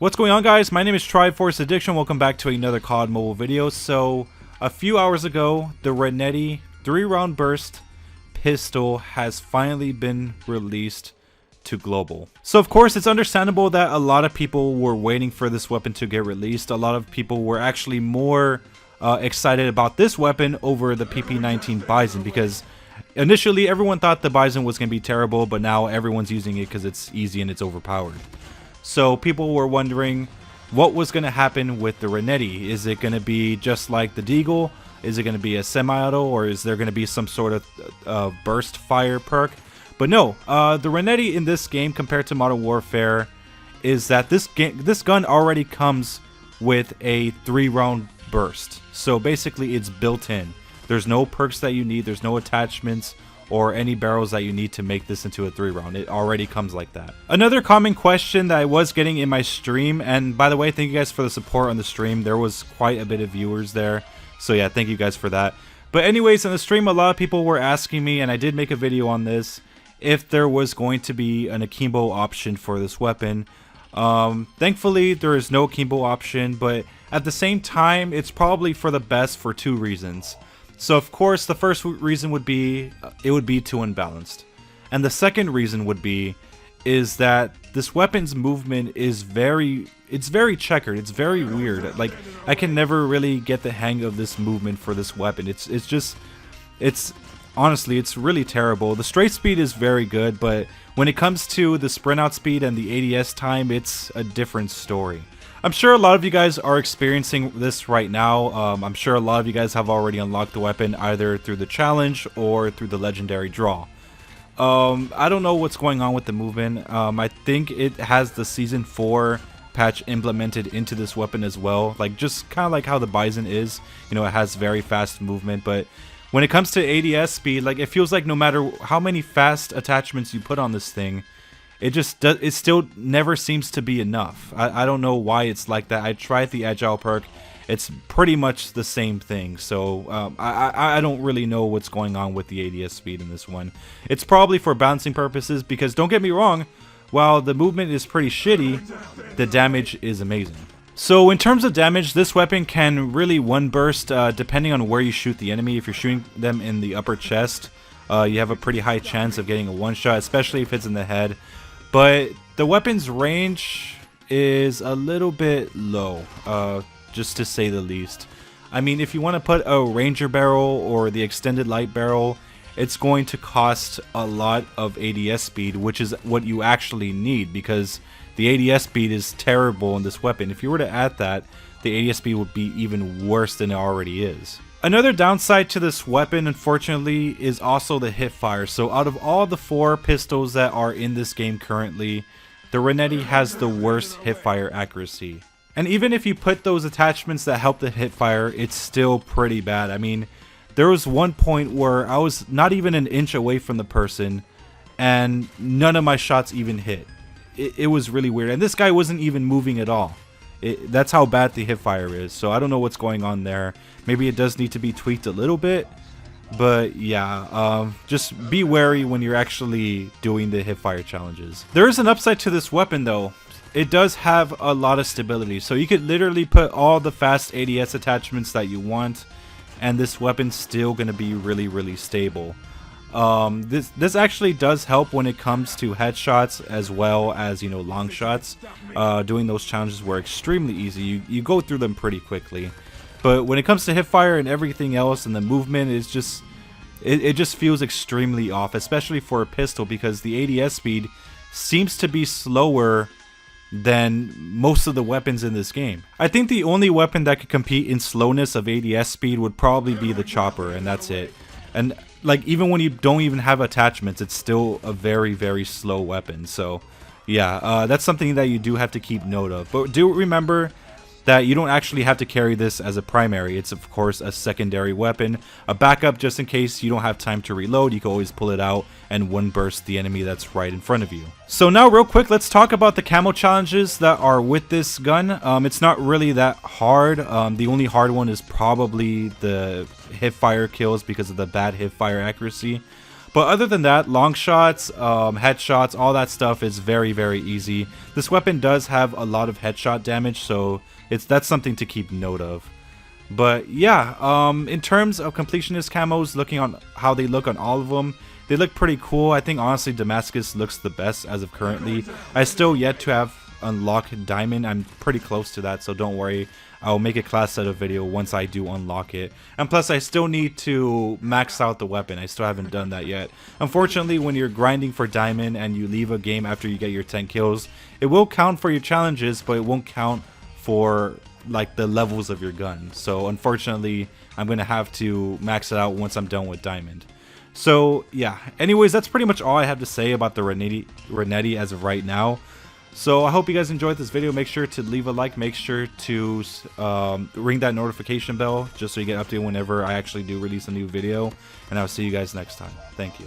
What's going on, guys? My name is Triforce Addiction. Welcome back to another COD mobile video. So a few hours ago, the Renettì 3-round burst pistol has finally been released to global. So of course it's understandable that a lot of people were waiting for this weapon to get released. A lot of people were actually more excited about this weapon over the PP19 Bison, because initially everyone thought the Bison was going to be terrible, but now everyone's using it because it's easy and it's overpowered. So people were wondering what was going to happen with the Renettì. Is it going to be just like the Deagle? Is it going to be a semi-auto, or is there going to be some sort of burst fire perk? But no, the Renettì in this game compared to Modern Warfare is that this gun already comes with a 3-round burst. So basically it's built in. There's no perks that you need, there's no attachments or any barrels that you need to make this into a 3-round. It already comes like that. Another common question that I was getting in my stream, and by the way, thank you guys for the support on the stream. There was quite a bit of viewers there, so yeah, thank you guys for that. But anyways, in the stream, a lot of people were asking me, and I did make a video on this, if there was going to be an akimbo option for this weapon. Thankfully, there is no akimbo option, but at the same time, it's probably for the best for 2 reasons. So of course, the first reason would be it would be too unbalanced, and the second reason would be is that this weapon's movement is very checkered. It's very weird. Like, I can never really get the hang of this movement for this weapon. It's honestly, it's really terrible. The straight speed is very good, but when it comes to the sprint out speed and the ADS time, it's a different story. I'm sure a lot of you guys are experiencing this right now. I'm sure a lot of you guys have already unlocked the weapon either through the challenge or through the legendary draw. I don't know what's going on with the movement. I think it has the Season 4 patch implemented into this weapon as well. Like, just kind of like how the Bison is. You know, it has very fast movement, but when it comes to ADS speed, like, it feels like no matter how many fast attachments you put on this thing, it still never seems to be enough. I don't know why it's like that. I tried the Agile perk. It's pretty much the same thing. So I don't really know what's going on with the ADS speed in this one. It's probably for balancing purposes, because don't get me wrong, while the movement is pretty shitty, the damage is amazing. So in terms of damage, this weapon can really one burst depending on where you shoot the enemy. If you're shooting them in the upper chest, you have a pretty high chance of getting a one-shot, especially if it's in the head. But the weapon's range is a little bit low, just to say the least. I mean, if you want to put a Ranger barrel or the extended light barrel, it's going to cost a lot of ADS speed, which is what you actually need, because the ADS speed is terrible in this weapon. If you were to add that, the ADS speed would be even worse than it already is. Another downside to this weapon, unfortunately, is also the hip fire. So out of all the 4 pistols that are in this game currently, the Renettì has the worst hip fire accuracy. And even if you put those attachments that help the hip fire, it's still pretty bad. I mean, there was one point where I was not even an inch away from the person, and none of my shots even hit. It was really weird, and this guy wasn't even moving at all. That's how bad the hip fire is. So I don't know what's going on there. Maybe it does need to be tweaked a little bit, but yeah, just be wary when you're actually doing the hip fire challenges. There is an upside to this weapon though. It does have a lot of stability, so you could literally put all the fast ADS attachments that you want, and this weapon's still gonna be really stable. This actually does help when it comes to headshots as well as, you know, long shots. Doing those challenges were extremely easy. You go through them pretty quickly. But when it comes to hipfire and everything else, and the movement is just, it just feels extremely off, especially for a pistol, because the ADS speed seems to be slower than most of the weapons in this game. I think the only weapon that could compete in slowness of ADS speed would probably be the chopper, and that's it. And like, even when you don't even have attachments, it's still a very slow weapon. So yeah, that's something that you do have to keep note of. But do remember that you don't actually have to carry this as a primary. It's of course a secondary weapon, a backup just in case you don't have time to reload. You can always pull it out and one burst the enemy that's right in front of you. So now real quick, let's talk about the camo challenges that are with this gun. It's not really that hard. The only hard one is probably the hip fire kills because of the bad hip fire accuracy. But other than that, long shots, headshots, all that stuff is very, very easy. This weapon does have a lot of headshot damage, so that's something to keep note of. But yeah, in terms of completionist camos, looking on how they look on all of them, they look pretty cool. I think honestly Damascus looks the best as of currently. I still yet to have unlocked Diamond. I'm pretty close to that, so don't worry. I'll make a class setup video once I do unlock it. And plus, I still need to max out the weapon. I still haven't done that yet. Unfortunately, when you're grinding for Diamond and you leave a game after you get your 10 kills, it will count for your challenges, but it won't count for like the levels of your gun. So unfortunately, I'm going to have to max it out once I'm done with Diamond. So yeah, anyways, that's pretty much all I have to say about the Renetti as of right now. So I hope you guys enjoyed this video. Make sure to leave a like. Make sure to ring that notification bell just so you get updated whenever I actually do release a new video. And I'll see you guys next time. Thank you.